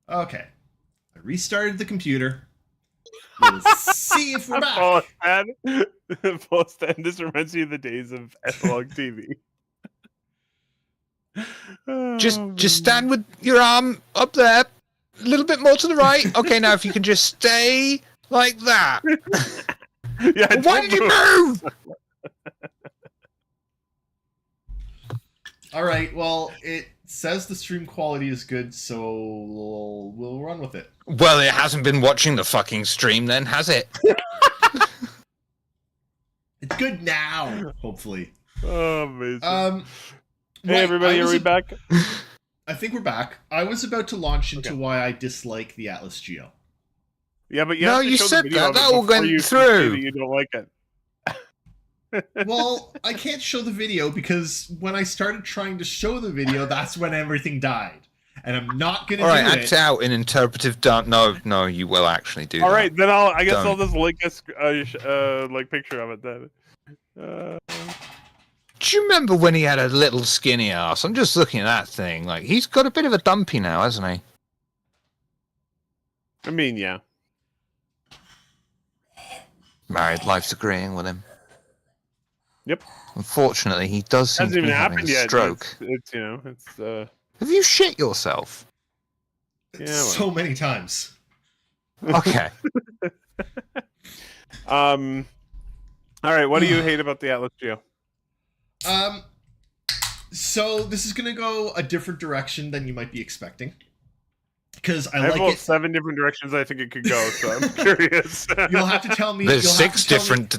Okay. I restarted the computer. We'll see if we're back. Post-ed. This reminds me of the days of analog TV. Just stand with your arm up there, a little bit more to the right. Okay, now if you can just stay like that. Yeah, Why did you move? All right. Well, it says the stream quality is good, so we'll run with it. Well, it hasn't been watching the fucking stream, then, has it? It's good now, hopefully. Oh, amazing. Hey, right, everybody, are we back? I think we're back. I was about to launch into why I dislike the Atlas Geo. Yeah, but No, you said that. That all went through. You don't like it. Well, I can't show the video because when I started trying to show the video, that's when everything died. And I'm not going to do it. All right, act out in interpretive dance. No, you will actually do that. All right, then I guess I'll just link a like picture of it then. Do you remember when he had a little skinny ass? I'm just looking at that thing. Like, he's got a bit of a dumpy now, hasn't he? I mean, yeah. Married life's agreeing with him. Yep. Unfortunately, he does seem to be having a stroke. It's you know, it's Have you shit yourself? Yeah, so many times. Okay. All right, what do you hate about the Atlas Geo? So this is gonna go a different direction than you might be expecting. Because I have like about it. 7 different directions I think it could go, so I'm curious. You'll have to tell me. There's 6 different.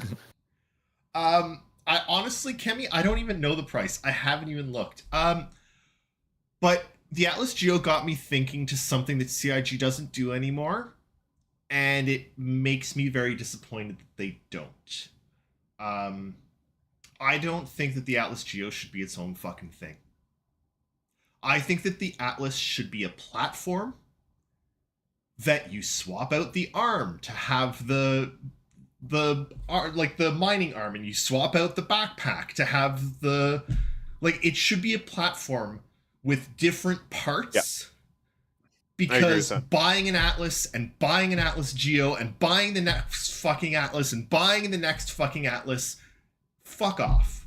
I honestly, Kemi, I don't even know the price. I haven't even looked. But the Atlas Geo got me thinking to something that CIG doesn't do anymore, and it makes me very disappointed that they don't. I don't think that the Atlas Geo should be its own fucking thing. I think that the Atlas should be a platform that you swap out the arm to have the mining arm, and you swap out the backpack to have the it should be a platform with different parts. Yeah. Because buying an Atlas and buying an Atlas Geo and buying the next fucking Atlas and buying the next fucking Atlas, fuck off.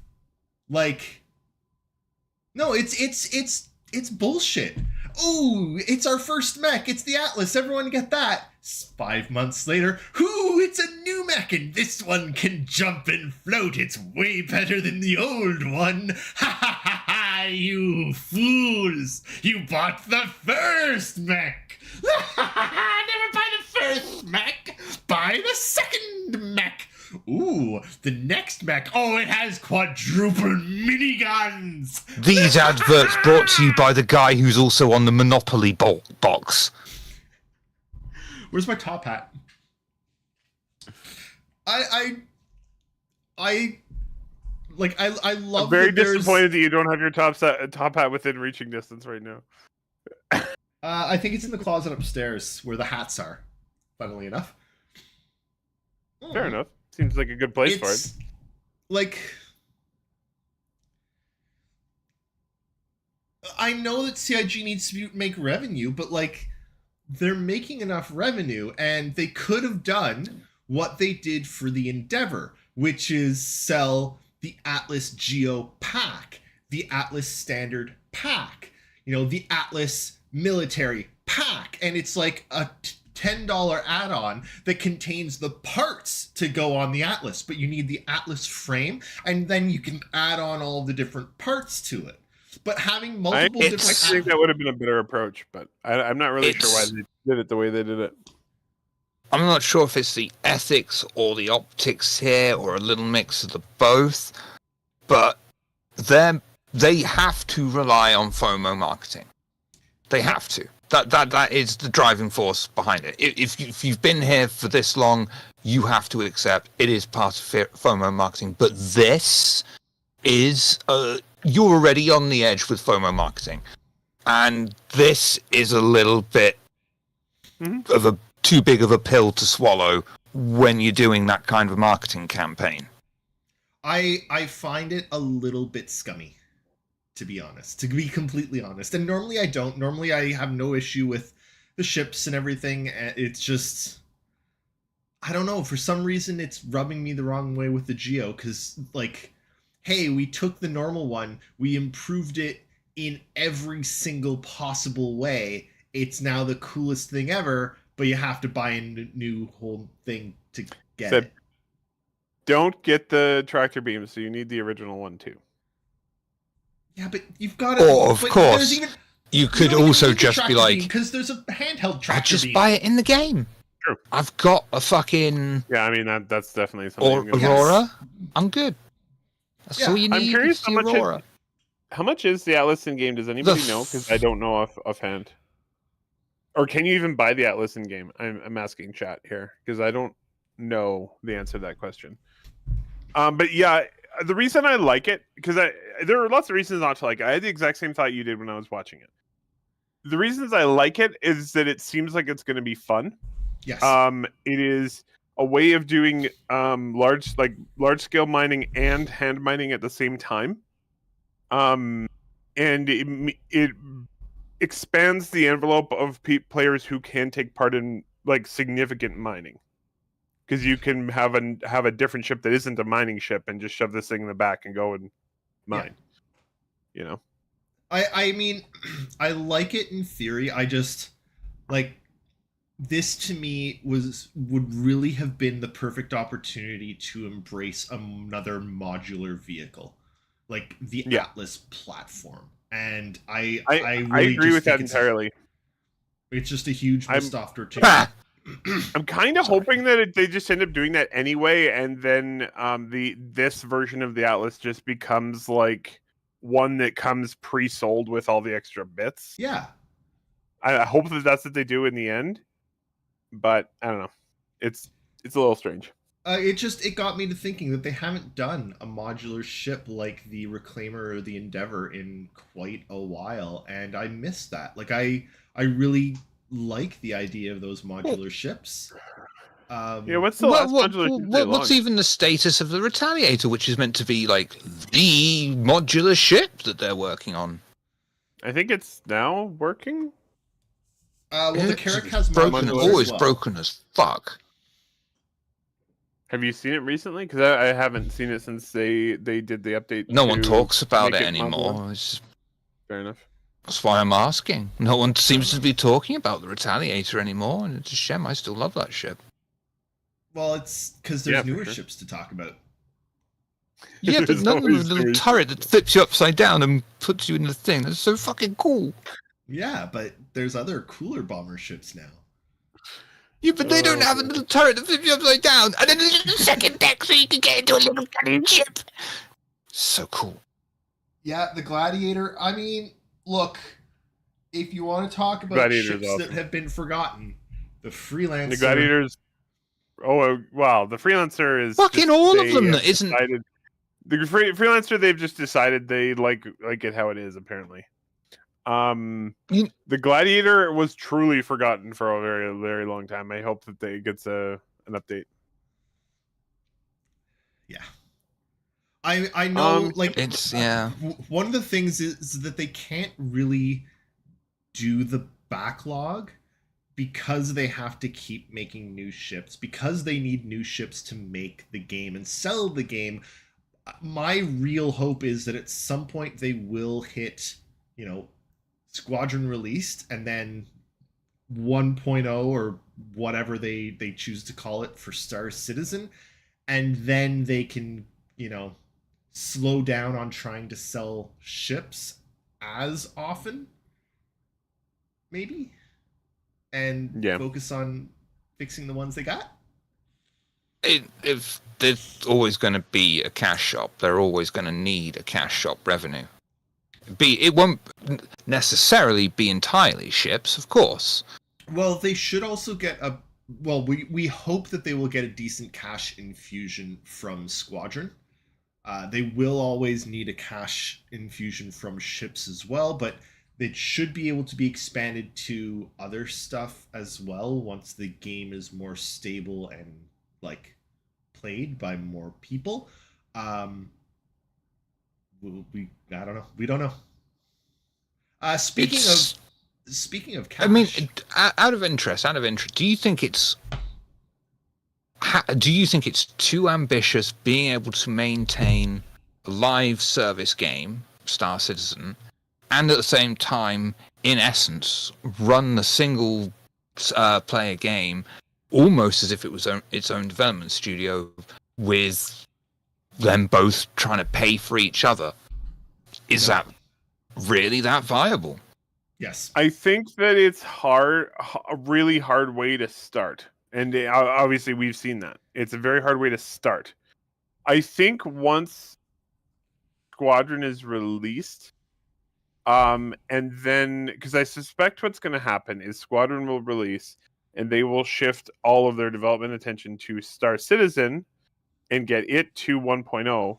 No, it's bullshit. Ooh, it's our first mech. It's the Atlas. Everyone get that. 5 months later, ooh, it's a new mech, and this one can jump and float. It's way better than the old one. Ha ha ha ha, you fools. You bought the first mech. Never buy the first mech. Buy the second mech. Ooh, the next mech. Oh, it has quadruple miniguns. These adverts brought to you by the guy who's also on the Monopoly box. Where's my top hat? I love. I'm very disappointed that you don't have your top hat within reaching distance right now. I think it's in the closet upstairs where the hats are. Funnily enough. Fair enough. Seems like a good place for it. I know that CIG needs to make revenue, but they're making enough revenue, and they could have done what they did for the Endeavor, which is sell the Atlas Geo pack, the Atlas Standard pack, the Atlas Military pack, and it's like a $10 add-on that contains the parts to go on the Atlas, but you need the Atlas frame, and then you can add on all the different parts to it. But having multiple different... I think that would have been a better approach, but I'm not really sure why they did it the way they did it. I'm not sure if it's the ethics or the optics here, or a little mix of the both, but they have to rely on FOMO marketing. They have to. That is the driving force behind it. If you've been here for this long, you have to accept it is part of FOMO marketing. But this is you're already on the edge with FOMO marketing, and this is a little bit of a too big of a pill to swallow when you're doing that kind of marketing campaign. I find it a little bit scummy, to be honest, to be completely honest. And normally I don't. Normally I have no issue with the ships and everything. And it's just, I don't know. For some reason, it's rubbing me the wrong way with the Geo because, like, hey, we took the normal one, we improved it in every single possible way. It's now the coolest thing ever, but you have to buy a new whole thing to get Said- it. Don't get the tractor beam, so you need the original one too. Yeah, but you've got to. Or, of but course, there's even, you could don't even also need the just be tractor like, because there's a handheld I'll tractor just beam. buy it in the game. True. I've got a fucking Yeah, I mean that's definitely something. or I'm gonna Yes. Aurora. I'm good. That's Yeah. all you I'm need. curious is the Aurora. how much is the Atlas in game? Does anybody know? Because I don't know offhand. Or can you even buy the Atlas in game? I'm asking chat here because I don't know the answer to that question. But yeah, the reason I like it because there are lots of reasons not to like it. I had the exact same thought you did when I was watching it. The reasons I like it is that it seems like it's going to be fun. Yes. It is a way of doing large scale mining and hand mining at the same time. And it expands the envelope of players who can take part in like significant mining, because you can have a different ship that isn't a mining ship and just shove this thing in the back and go and mine. You know, I mean, I like it in theory. I just like this to me would really have been the perfect opportunity to embrace another modular vehicle, like the Atlas platform. And I really agree just with that think entirely. it's just a huge missed opportunity. I'm kind of hoping that they just end up doing that anyway, and then this version of the Atlas just becomes like one that comes pre-sold with all the extra bits. Yeah. I hope that that's what they do in the end, but I don't know. It's a little strange. It got me to thinking that they haven't done a modular ship like the Reclaimer or the Endeavor in quite a while, and I miss that. Like I really like the idea of those modular ships. Yeah, what's the last modular ship they what's launched? even the status of the Retaliator, which is meant to be like the modular ship that they're working on? I think it's now working. Well, the It's Carrack has broken, modulars always as well. broken as fuck. Have you seen it recently? Because I haven't seen it since they did the update. No one talks about make it it anymore. modular. It's, Fair enough. that's why I'm asking. No one seems to be talking about the Retaliator anymore, and it's a shame. I still love that ship. Well, it's because there's Yeah, for newer sure. ships to talk about. Yeah, but There's none of the always little newer turret that flips you upside down and puts you in the thing. That's so fucking cool. Yeah, but there's other cooler bomber ships now. Yeah, but they don't Oh, have a boy. little turret that flips you upside down, and then a little second deck so you can get into a little cannon ship. So cool. Yeah, the Gladiator. I mean, look, if you want to talk about Gladiator's ships awesome. that have been forgotten, the Freelancer. The Gladiators. Oh wow, the Freelancer is Fucking just, all of they them have that isn't. decided- The Freelancer, they've just decided they like it how it is. Apparently, the Gladiator was truly forgotten for a very very long time. I hope that they gets an update. Yeah. I know, like, It's yeah. One of the things is that they can't really do the backlog because they have to keep making new ships, because they need new ships to make the game and sell the game. My real hope is that at some point they will hit, Squadron released, and then 1.0 or whatever they choose to call it for Star Citizen, and then they can, slow down on trying to sell ships as often, maybe, and focus on fixing the ones they got. If there's always going to be a cash shop, they're always going to need a cash shop revenue. It won't necessarily be entirely ships, of course. Well, they should also get we hope that they will get a decent cash infusion from Squadron. They will always need a cash infusion from ships as well, but it should be able to be expanded to other stuff as well once the game is more stable and played by more people. I don't know. We don't know. Speaking speaking of cash, I mean, out of interest, do you think it's too ambitious being able to maintain a live service game, Star Citizen, and at the same time, in essence, run the single player game almost as if it was its own development studio, with them both trying to pay for each other? Is that really that viable? yes. I think that it's a really hard way to start. And obviously we've seen that. It's a very hard way to start. I think once Squadron is released, and then, because I suspect what's going to happen is Squadron will release and they will shift all of their development attention to Star Citizen and get it to 1.0.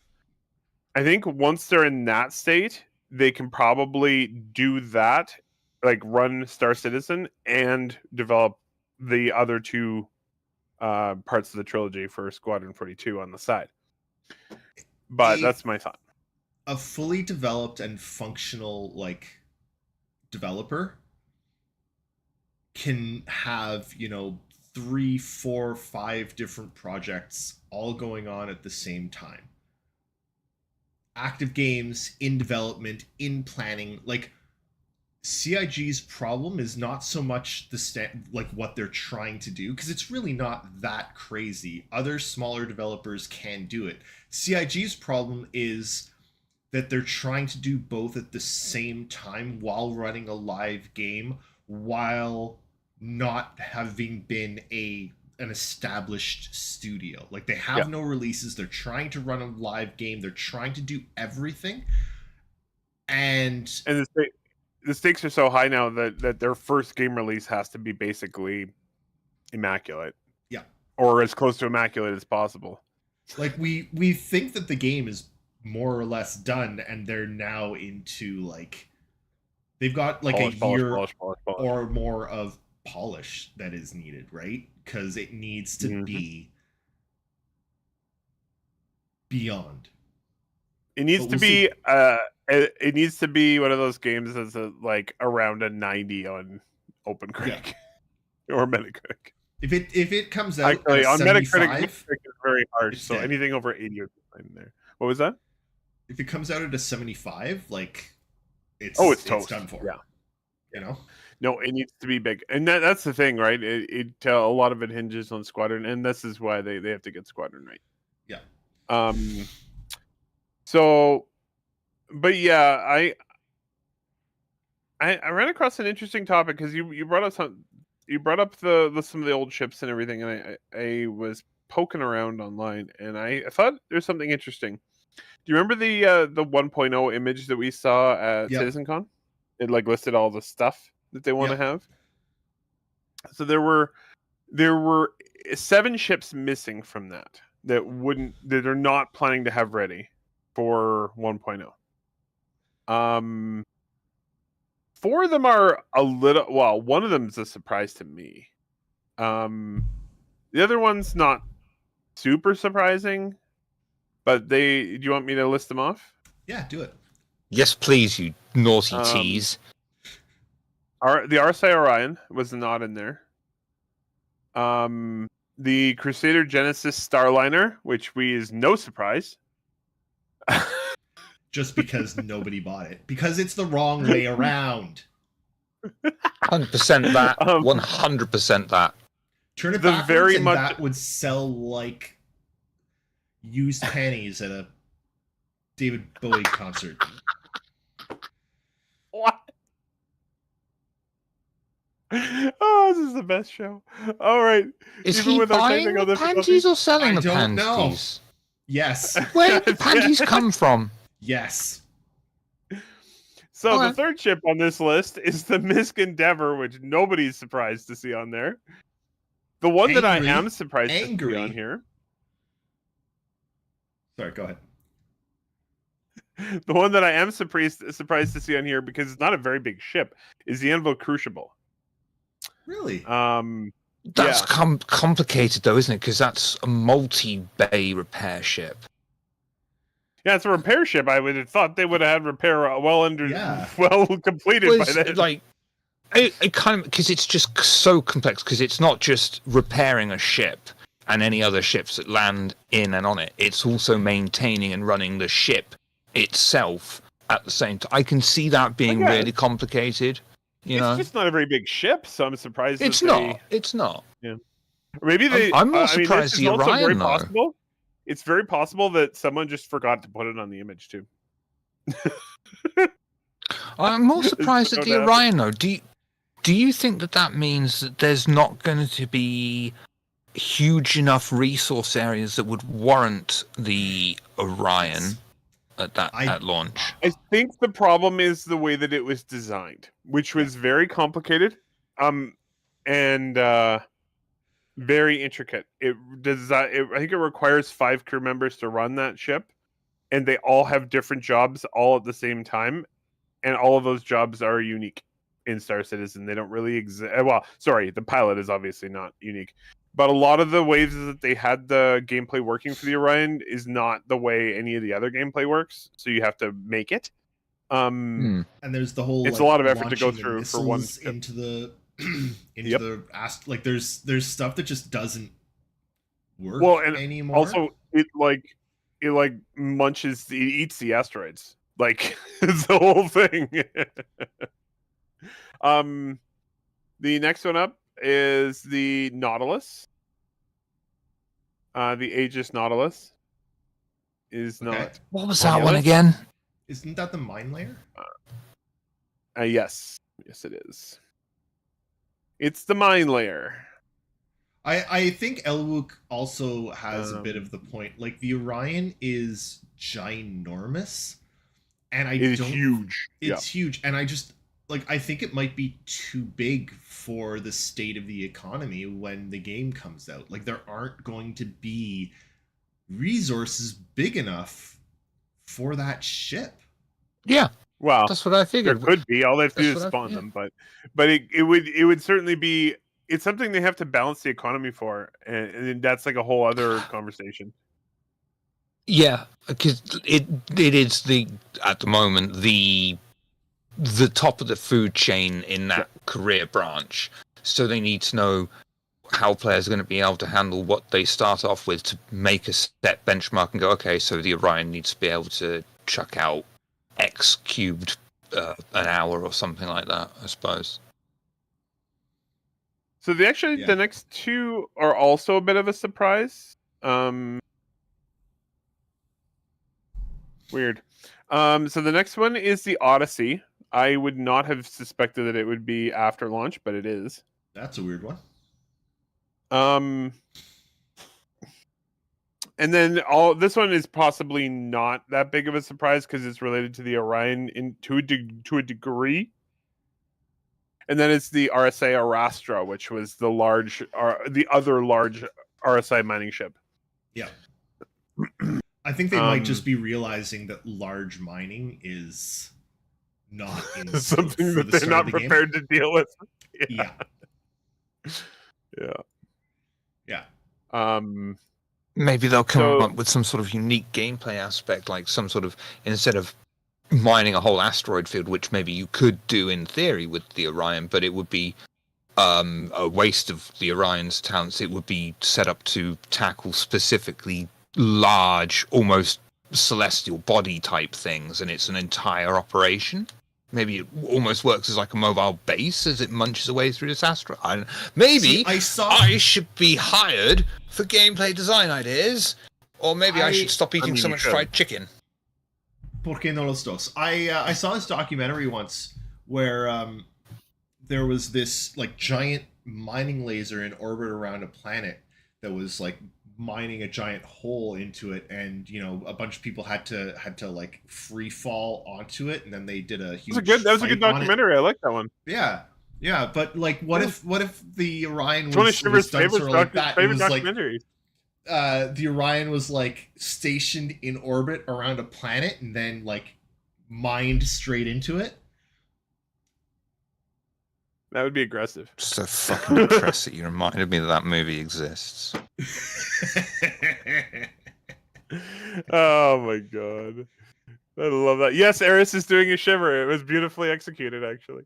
I think once they're in that state, they can probably do that, like run Star Citizen and develop the other two parts of the trilogy for Squadron 42 on the side. But that's my thought. A fully developed and functional developer can have 3, 4, 5 different projects all going on at the same time. Active games in development, in planning. Like, CIG's problem is not so much what they're trying to do, because it's really not that crazy. Other smaller developers can do it. CIG's problem is that they're trying to do both at the same time while running a live game, while not having been an established studio. Like, they have no releases, they're trying to run a live game, they're trying to do everything, and the stakes are so high now that their first game release has to be basically immaculate. Yeah. Or as close to immaculate as possible. Like, we think that the game is more or less done, and they're now into they've got a year or more of polish that is needed, right? Because it needs to be beyond. It needs to be it needs to be one of those games that's around a 90 on OpenCritic or Metacritic. If it comes out actually on 75, Metacritic is very hard, so dead. Anything over 80 is fine there. What was that? If it comes out at a 75, it's toast. Done for. Yeah. No, it needs to be big, and that's the thing, right? A lot of it hinges on Squadron, and this is why they have to get Squadron right. Yeah. So, but yeah, I ran across an interesting topic because you brought up some of the old ships and everything, and I was poking around online, and I thought there's something interesting. Do you remember the 1.0 image that we saw at CitizenCon? It listed all the stuff that they want to have. So there were 7 ships missing from that that are not planning to have ready for 1.0. 4 of them are one of them is a surprise to me. The other one's not super surprising, but do you want me to list them off? Yeah, do it. Yes, please, you naughty tease. The Arsai Orion was not in there. The Crusader Genesis Starliner, which is no surprise. Just because nobody bought it. Because it's the wrong way around. 100% that. 100% that. Turn it backwards and that would sell like used panties at a David Bowie concert. What? Oh, this is the best show. All right. Is he buying the panties or selling the panties? Know. Yes. Where did the panties come from? Yes. So the third ship on this list is the Misk Endeavor, which nobody's surprised to see on there. The one that I am surprised to see on here. Sorry, go ahead. The one that I am surprised to see on here, because it's not a very big ship, is the Anvil Crucible. Really? That's complicated though, isn't it? Because that's a multi-bay repair ship. Yeah, it's a repair ship. I would have thought they would have had repair well completed by then. It kind of, because it's just so complex, because it's not just repairing a ship and any other ships that land in and on it. It's also maintaining and running the ship itself at the same time. I can see that being Okay. really complicated. It's just not a very big ship, so I'm surprised It's that not. It's not. Or maybe they. I'm more I mean, surprised this the is also very Orion, though. possible. It's very possible that someone just forgot to put it on the image too. I'm more surprised at Don't the happen. Orion, though. Do you think that means that there's not going to be huge enough resource areas that would warrant the Orion at launch? I think the problem is the way that it was designed, which was very complicated, and very intricate. I think it requires 5 crew members to run that ship, and they all have different jobs all at the same time, and all of those jobs are unique in Star Citizen. They don't really exist. Well, sorry, the pilot is obviously not unique, but a lot of the ways that they had the gameplay working for the Orion is not the way any of the other gameplay works. So you have to make it. And there's the whole. It's like, a lot of effort to go launching the through for one missiles ship. into the Yep. the like. There's stuff that just doesn't work Well, and anymore. also it munches, it eats the asteroids. Like it's the whole thing. The next one up is the Nautilus. The Aegis Nautilus is Okay. not. What was On that the one other- again? Isn't that the mine layer? Yes, it is. It's the mine layer. I think Elwook also has a bit of the point. Like the Orion is ginormous, and It's huge. It's huge, and I think it might be too big for the state of the economy when the game comes out. Like there aren't going to be resources big enough for that ship. Yeah, Well, that's what I there figured. could be. All they have to do That's is what I- spawn yeah. them, but it would certainly be. It's something they have to balance the economy for, and that's like a whole other conversation. Yeah, because it is at the moment the top of the food chain in that career branch. So they need to know how players are going to be able to handle what they start off with to make a set benchmark and go, okay, so the Orion needs to be able to chuck out X cubed an hour or something like that, I suppose. So the next two are also a bit of a surprise. Weird. So the next one is the Odyssey. I would not have suspected that it would be after launch, but it is. That's a weird one. And then this one is possibly not that big of a surprise because it's related to the Orion to a degree. And then it's the RSA Arastra, which was the other large RSI mining ship. Yeah. I think they might just be realizing that large mining is not in something for that the they're start not of the game. prepared to deal with. Yeah. Yeah. Maybe they'll come So- up with some sort of unique gameplay aspect, like some sort of, instead of mining a whole asteroid field, which maybe you could do in theory with the Orion, but it would be a waste of the Orion's talents. It would be set up to tackle specifically large, almost celestial body type things, and it's an entire operation. Maybe it almost works as like a mobile base as it munches away through this asteroid. Maybe See, I should be hired for gameplay design ideas, or maybe I should stop eating so you much should. fried chicken. Porque no los dos. I saw this documentary once where there was this like giant mining laser in orbit around a planet that was like mining a giant hole into it, and a bunch of people had to like free fall onto it, and then they did a huge. That was a good fight on it. documentary. I like that one. Yeah, but like, what if the Orion It's one of was Shiver's done sort of like that? It favorite was like documentaries. the Orion was like stationed in orbit around a planet and then like mined straight into it. That would be aggressive. So fucking depressed that you reminded me that movie exists. Oh my god. I love that. Yes, Eris is doing a shiver. It was beautifully executed, actually.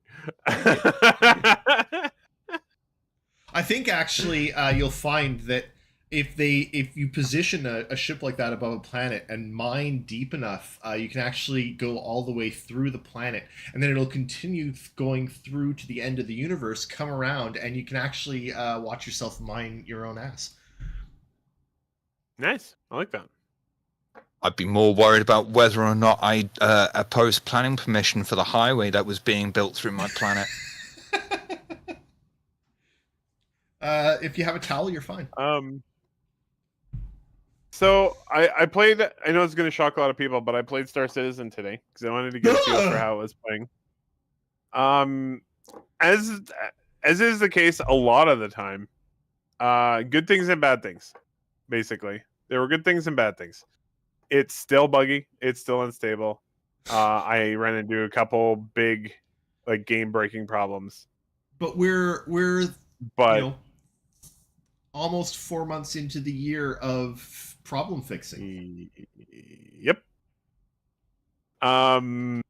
I think actually you'll find that if you position a ship like that above a planet and mine deep enough, you can actually go all the way through the planet, and then it'll continue going through to the end of the universe, come around, and you can actually watch yourself mine your own ass. Nice. I like that. I'd be more worried about whether or not I opposed planning permission for the highway that was being built through my planet. If you have a towel, you're fine. So I played. I know it's going to shock a lot of people, but I played Star Citizen today because I wanted to get a feel for how it was playing. As is the case a lot of the time, good things and bad things. Basically, there were good things and bad things. It's still buggy. It's still unstable. I ran into a couple big, like, game-breaking problems. But we're almost 4 months into the year of problem fixing. Yep. And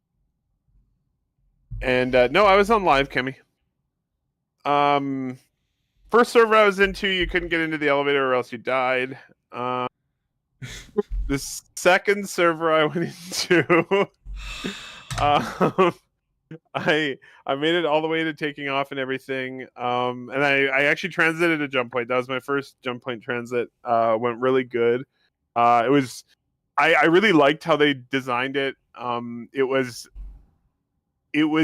no, I was on live, Kimmy. First server I was into, you couldn't get into the elevator or else you died. The second server I went into, I made it all the way to taking off and everything. And I actually transited a jump point. That was my first jump point transit. Went really good. It was I really liked how they designed it. It was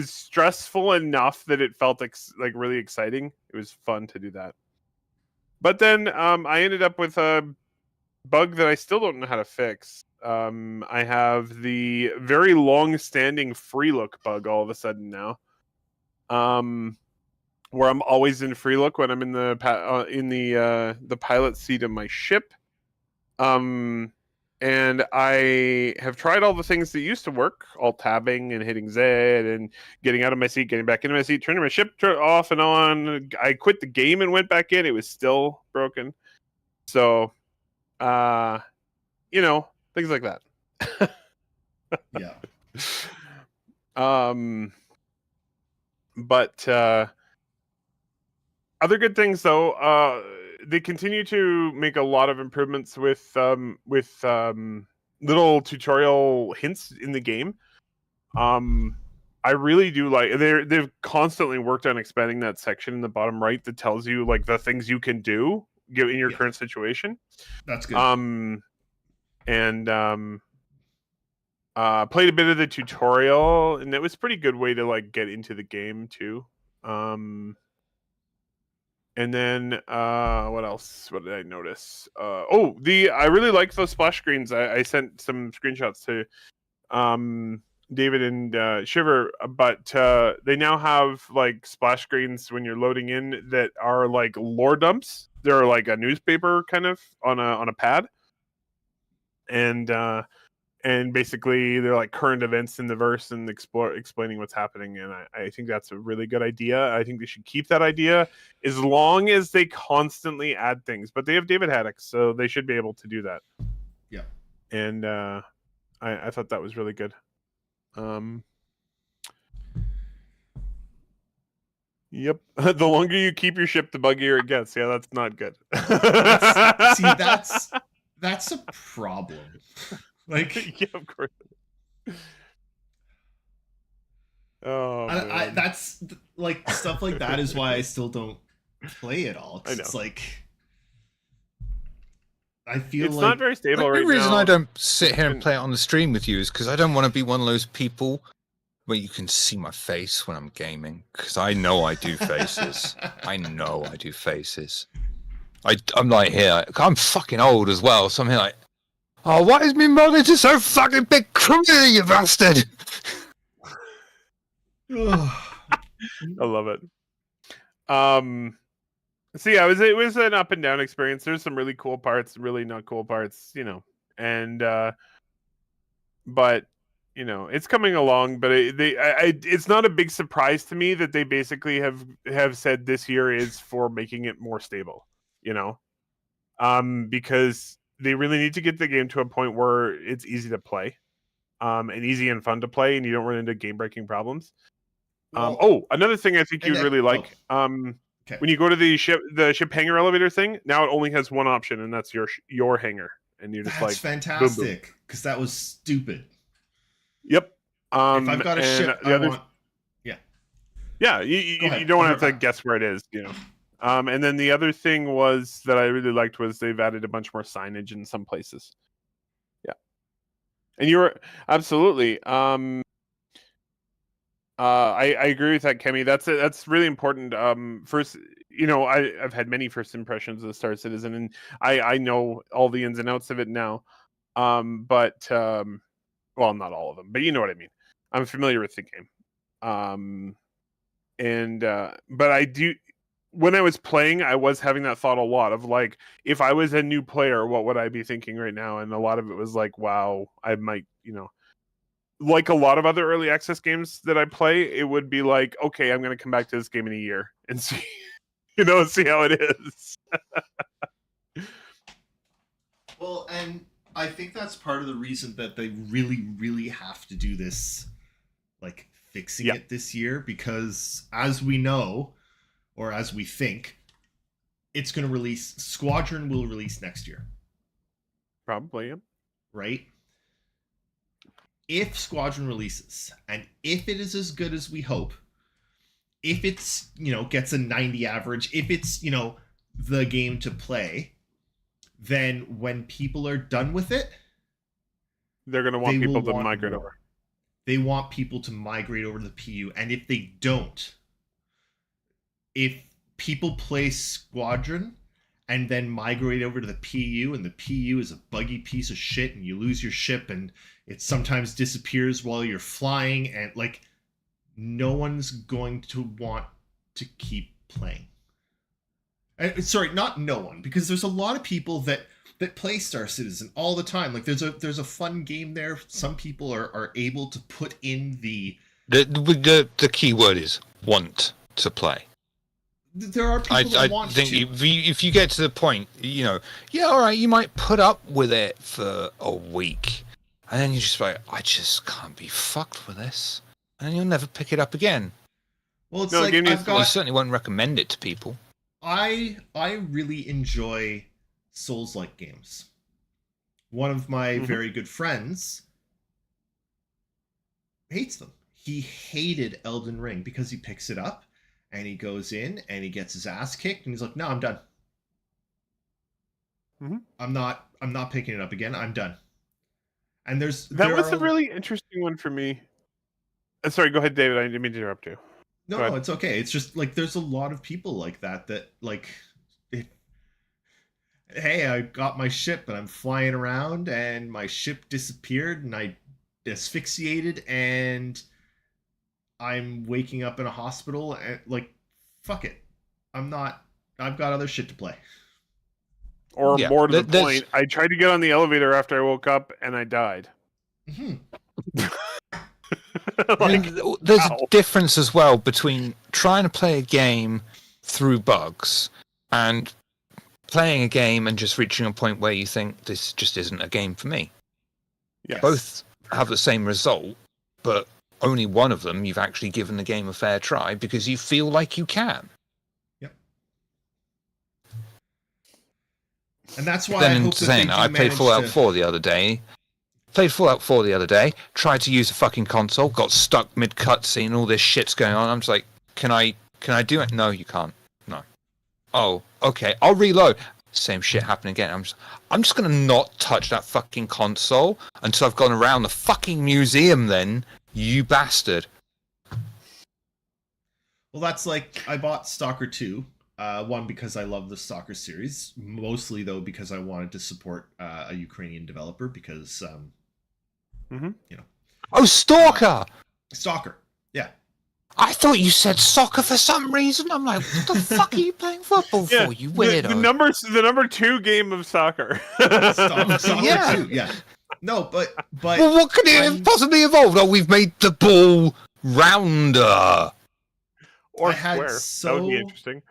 stressful enough that it felt like really exciting. It was fun to do that. But then I ended up with a bug that I still don't know how to fix. I have the very long-standing free look bug all of a sudden now, where I'm always in free look when I'm in the pilot seat of my ship. And I have tried all the things that used to work, alt tabbing and hitting Z and getting out of my seat, getting back into my seat, turning my ship off and on. I quit the game and went back in. It was still broken. So, things like that. Yeah. But other good things though, they continue to make a lot of improvements with little tutorial hints in the game. I really do like they've constantly worked on expanding that section in the bottom right that tells you like the things you can do in your current situation. That's good. Played a bit of the tutorial, and it was a pretty good way to like get into the game too. And then what else? What did I notice? I really like those splash screens. I sent some screenshots to David and Shiver, but they now have like splash screens when you're loading in that are like lore dumps. They're like a newspaper kind of on a pad, and basically they're like current events in the verse and explaining what's happening. And I think that's a really good idea. I think they should keep that idea as long as they constantly add things. But they have David Haddock, so they should be able to do that. Yeah. And I thought that was really good. Yep. The longer you keep your ship, the buggier it gets. Yeah, that's not good. That's a problem. Like, yeah, of course. Oh, that's like stuff like that is why I still don't play it all. I know. It's like I feel it's like not very stable right now. The reason I don't sit here and play it on the stream with you is because I don't want to be one of those people where you can see my face when I'm gaming, because I know I do faces. I'm like here. I'm fucking old as well, so I'm here like, oh, why is my monitor so fucking big? Come here, you bastard! I love it. So yeah, it was an up and down experience. There's some really cool parts, really not cool parts, and but it's coming along. But it's not a big surprise to me that they basically have said this year is for making it more stable. Because they really need to get the game to a point where it's easy to play. and easy and fun to play, and you don't run into game-breaking problems. Well, Another thing I think and you'd that- really like. Okay. When you go to the ship hangar elevator thing, now it only has one option, and that's your hangar, and you're just That's like, fantastic because that was stupid. yep. If I've got a and ship, the I other, want. yeah, Go you ahead. don't I'll have be right to back. guess where it is, and then the other thing was that I really liked was they've added a bunch more signage in some places. Yeah, and you're absolutely. I agree with that, Kemi. That's really important. First, I've had many first impressions of Star Citizen, and I know all the ins and outs of it now. Well, not all of them, but you know what I mean. I'm familiar with the game. But I do. When I was playing, I was having that thought a lot of like, if I was a new player, what would I be thinking right now? And a lot of it was like, wow, I might, like a lot of other early access games that I play, it would be like, okay, I'm going to come back to this game in a year and see, see how it is. Well, and I think that's part of the reason that they really, really have to do this, like fixing Yeah. it this year, because as we know, or as we think, it's going to release. Squadron will release next year, Probably, yeah. right? If Squadron releases, and if it is as good as we hope, if it's, gets a 90 average, if it's, the game to play, then when people are done with it, They're going to want they people will to want migrate more. over. They want people to migrate over to the PU, and if they don't, if people play Squadron and then migrate over to the PU, and the PU is a buggy piece of shit, and you lose your ship, and it sometimes disappears while you're flying, and like, no one's going to want to keep playing. Sorry, not no one, because there's a lot of people that play Star Citizen all the time. Like, there's a fun game there. Some people are able to put in the key word is want to play. There are people that want think to. If you get to the point, all right, you might put up with it for a week, and then you're just like, I just can't be fucked with this, and then you'll never pick it up again. Well, it's No, like you certainly won't recommend it to people. I really enjoy Souls-like games. One of my very good friends hates them. He hated Elden Ring because he picks it up and he goes in and he gets his ass kicked and he's like, "No, I'm done. I'm not picking it up again. I'm done." And that was a really interesting one for me. Sorry, go ahead, David. I didn't mean to interrupt you. No, it's okay. It's just like there's a lot of people like that like, hey, I got my ship and I'm flying around and my ship disappeared and I asphyxiated and I'm waking up in a hospital and like, fuck it. I've got other shit to play. Or more to the point, I tried to get on the elevator after I woke up and I died. There's a difference as well between trying to play a game through bugs and playing a game and just reaching a point where you think this just isn't a game for me. Yes. Both have the same result, but only one of them you've actually given the game a fair try because you feel like you can. Yep. And that's why I played Fallout 4 the other day. Tried to use a fucking console, got stuck mid cutscene, all this shit's going on. I'm just like, can I do it? No, you can't. No. Oh, okay. I'll reload. Same shit happening again. I'm just gonna not touch that fucking console until I've gone around the fucking museum. Then, you bastard. Well, that's like I bought Stalker 2. One, because I love the Stalker series. Mostly, though, because I wanted to support a Ukrainian developer because, Oh, Stalker! Stalker, yeah. I thought you said soccer for some reason. I'm like, what the fuck are you playing football for, you weirdo? The number 2 game of soccer. Stalker 2, yeah. No, but well, what could it have possibly evolved? Oh, we've made the ball rounder. Or square. That would be interesting.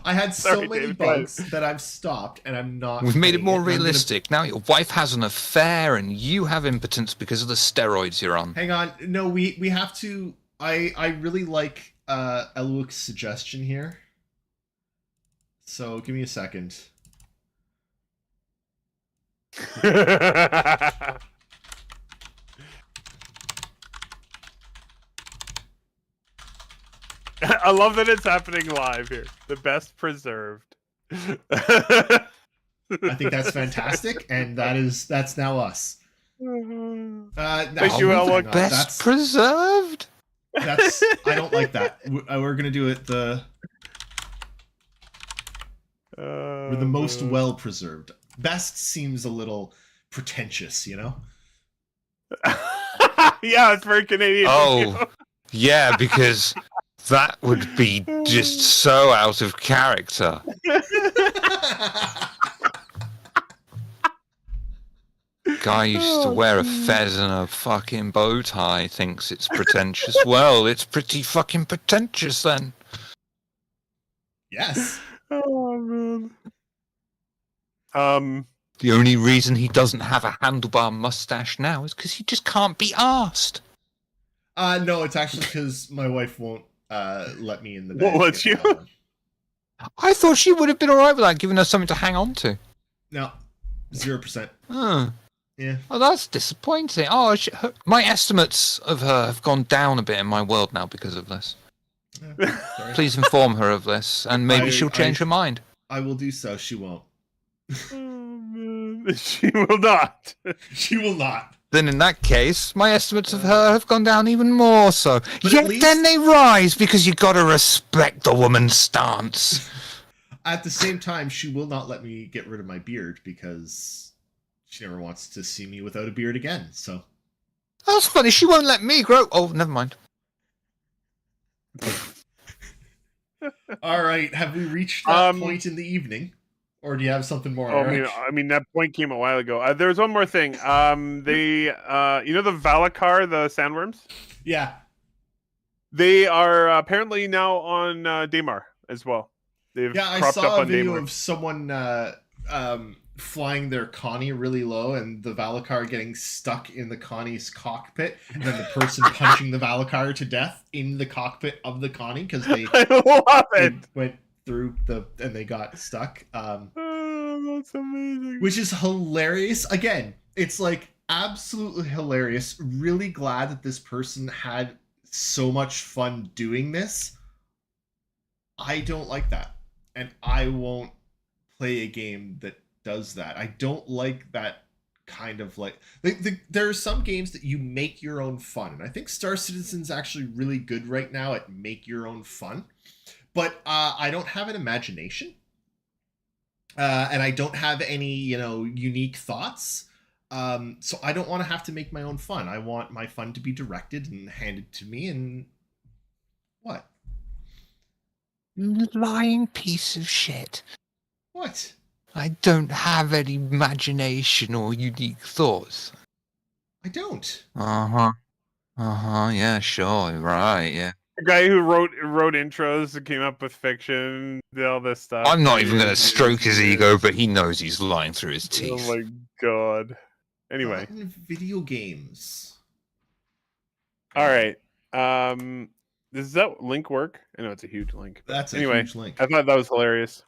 I had so Sorry, many David, go ahead. bugs that I've stopped, and I'm not. We've made it playing more and I'm gonna- realistic. Now your wife has an affair and you have impotence because of the steroids you're on. Hang on, no, we have to. I really like Elwook's suggestion here. So give me a second. I love that it's happening live here. The best preserved. I think that's fantastic, and that's now us. Thank Now, you, hang Elwook. on, Best preserved? That's I don't like that. We're gonna do it we're the most well preserved. Best seems a little pretentious, you know. Yeah, it's very Canadian. Oh, yeah, because that would be just so out of character. Guy used to wear a fez and a fucking bow tie, thinks it's pretentious. Well, it's pretty fucking pretentious then. Yes. Oh man. The only reason he doesn't have a handlebar mustache now is because he just can't be arsed. No, it's actually because my wife won't let me in the bed. Won't let you? I thought she would have been alright with that, giving us something to hang on to. No, 0%. Yeah. Oh, that's disappointing. Oh, my estimates of her have gone down a bit in my world now because of this. Yeah, sorry. Please inform her of this, and maybe she'll change her mind. I will do so. She won't. Oh man, she will not. She will not. Then in that case, my estimates of her have gone down even more so. But Yet at least- then they rise because you gotta respect the woman's stance. At the same time, she will not let me get rid of my beard because she never wants to see me without a beard again. So That's funny, she won't let me grow. Oh, never mind. all right, have we reached that Um, point in the evening, or do you have something more? Oh, Eric? I mean that point came a while ago. There's one more thing. They, you know, the Valakar, the sandworms. Yeah. They are apparently now on Daymar as well. They've Yeah, I cropped saw up a on video Daymar. of someone flying their Connie really low and the Valakar getting stuck in the Connie's cockpit, and then the person punching the Valakar to death in the cockpit of the Connie because they, I love they it. went through and they got stuck. Oh, that's amazing. Which is hilarious. Again, it's like absolutely hilarious. Really glad that this person had so much fun doing this. I don't like that. And I won't play a game that does that. I don't like that kind of like there are some games that you make your own fun. And I think Star Citizen's actually really good right now at make your own fun. But I don't have an imagination. And I don't have any, unique thoughts. So I don't want to have to make my own fun. I want my fun to be directed and handed to me. And what? Lying piece of shit. What? I don't have any imagination or unique thoughts. I don't. Yeah, sure, right, yeah. The guy who wrote intros and came up with fiction, did all this stuff. I'm not even going to stroke his ego, but he knows he's lying through his teeth. Oh my god. Anyway, Not in video games. all right. Does that link work? I know it's a huge link. That's a Anyway, huge link. I thought that was hilarious.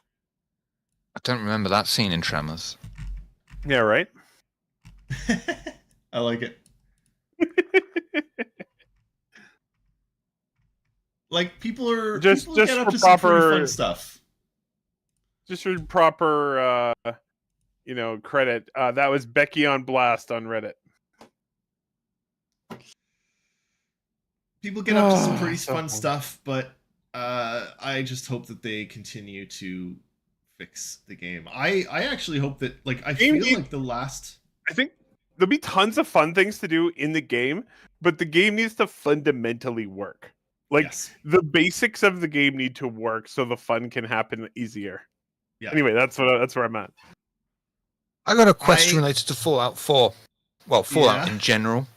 I don't remember that scene in Tremors. Yeah, right. I like it. Like people Just get up for to some pretty proper- fun stuff. Just for proper, credit. That was Becky on Blast on Reddit. People get up to some pretty So fun fun. stuff, but I just hope that they continue to fix the game. I actually hope that I Game- feel like the last I think there'll be tons of fun things to do in the game, but the game needs to fundamentally work. yes. The basics of the game need to work so the fun can happen easier. Yeah. Anyway, that's where I'm at. I got a question I- related to Fallout 4. Well, Fallout Yeah. in general.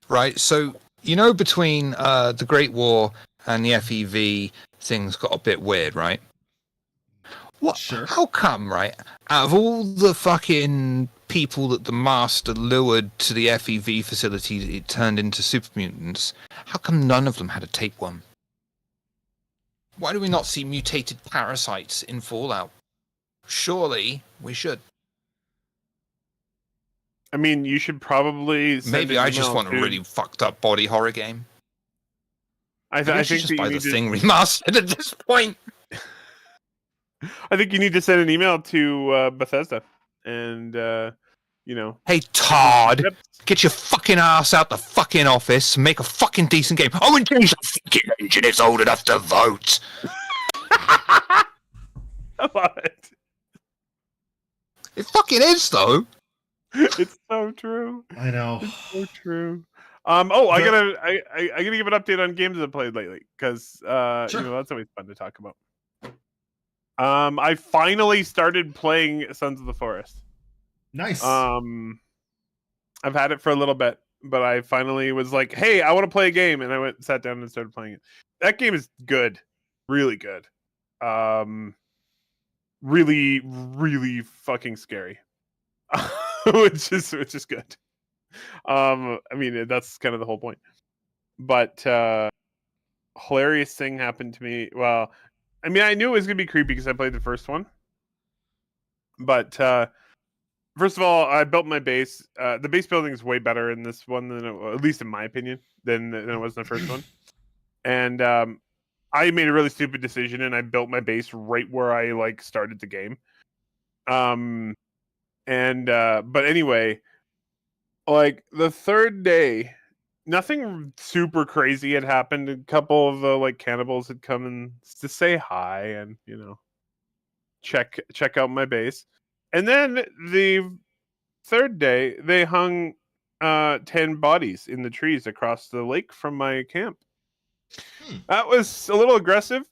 Right, so, between the Great War and the FEV, things got a bit weird, right? What? Sure. How come, right? Out of all the fucking people that the Master lured to the FEV facility that it turned into super mutants, how come none of them had a tapeworm? Why do we not see mutated parasites in Fallout? Surely we should. I mean, you should probably send Maybe an I just email want a to- really fucked up body horror game. I I think should that just you buy the need to. thing remastered at this point. I think you need to send an email to Bethesda, and Hey Todd, Yep. get your fucking ass out the fucking office and make a fucking decent game. Oh, and change the fucking engine. It's old enough to vote. I love it. It fucking is though. It's so true. I know. It's so true. Oh, I The- gotta give an update on games I've played lately because Sure. that's always fun to talk about. I finally started playing Sons of the Forest. Nice. I've had it for a little bit, but I finally was like, "Hey, I want to play a game," and I sat down and started playing it. That game is good, really good. Really, really fucking scary, which is good. I mean, that's kind of the whole point. But hilarious thing happened to me. Well, I mean, I knew it was gonna be creepy because I played the first one. But first of all, I built my base. The base building is way better in this one than at least in my opinion, than it was in the first one. And I made a really stupid decision, and I built my base right where I started the game. But anyway, the third day, nothing super crazy had happened. A couple of the cannibals had come in to say hi and check out my base. And then the third day, they hung 10 bodies in the trees across the lake from my camp. That was a little aggressive.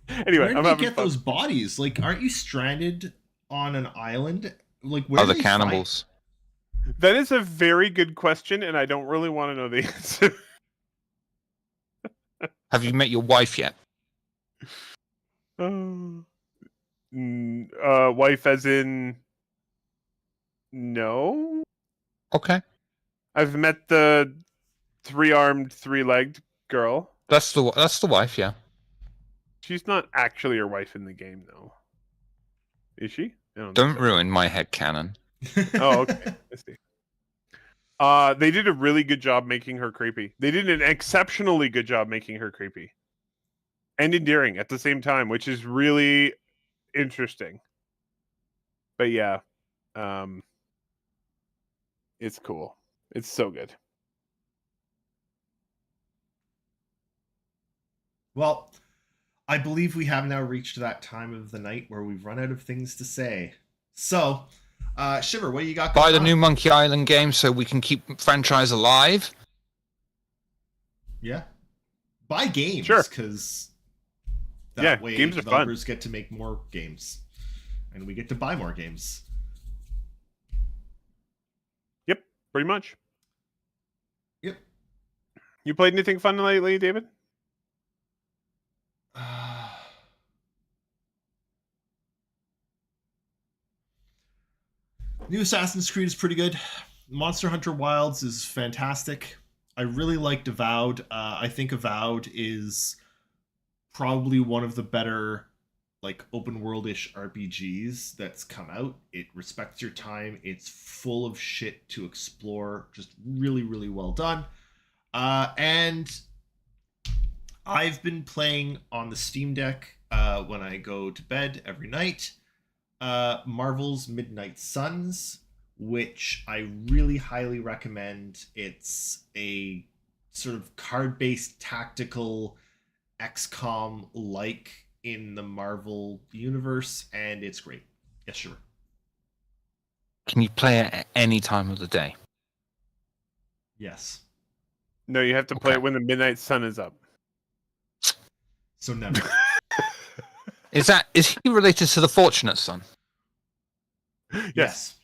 Anyway, Where I'm did you having get fun. those bodies? Aren't you stranded on an island? Where Other do they find- cannibals. That is a very good question, and I don't really want to know the answer. Have you met your wife yet? Wife as in no. Okay. I've met the 3-armed, 3-legged girl. That's the wife, yeah. She's not actually your wife in the game, though. Is she? I don't think Don't so. ruin my head canon. Oh, okay. I see. They did a really good job making her creepy. They did an exceptionally good job making her creepy. And endearing at the same time, which is really interesting. But yeah. It's cool. It's so good. Well, I believe we have now reached that time of the night where we've run out of things to say. So, Shiver, what do you got? Buy the going new on? Monkey Island game so we can keep the franchise alive. Yeah. Buy games, Sure. because Yeah, way games are fun. developers get to make more games, and we get to buy more games. Yep, pretty much. Yep. You played anything fun lately, David? New Assassin's Creed is pretty good. Monster Hunter Wilds is fantastic. I really liked Avowed. I think Avowed is probably one of the better open world-ish RPGs that's come out. It respects your time. It's full of shit to explore. Just really, really well done. And I've been playing on the Steam Deck when I go to bed every night. Marvel's Midnight Suns, which I really highly recommend. It's a sort of card-based tactical XCOM like in the Marvel universe, and it's great. Yes, sure. Can you play it at any time of the day? Yes. No, you have to play Okay. it when the midnight sun is up. So never. Is he related to the Fortunate Son? Yes.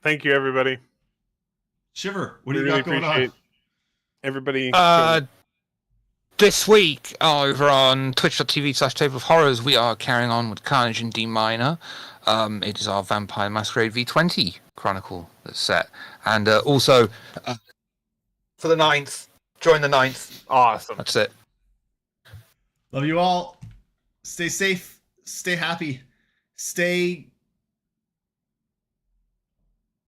Thank you, everybody. Shiver, what do We you really got going on? appreciate everybody. Uh, This week over on twitch.tv/Table of Horrors, we are carrying on with Carnage and D Minor. It is our Vampire Masquerade V20 Chronicle that's set. And also, for the 9th, join the 9th. Awesome. That's it. Love you all. Stay safe. Stay happy. Stay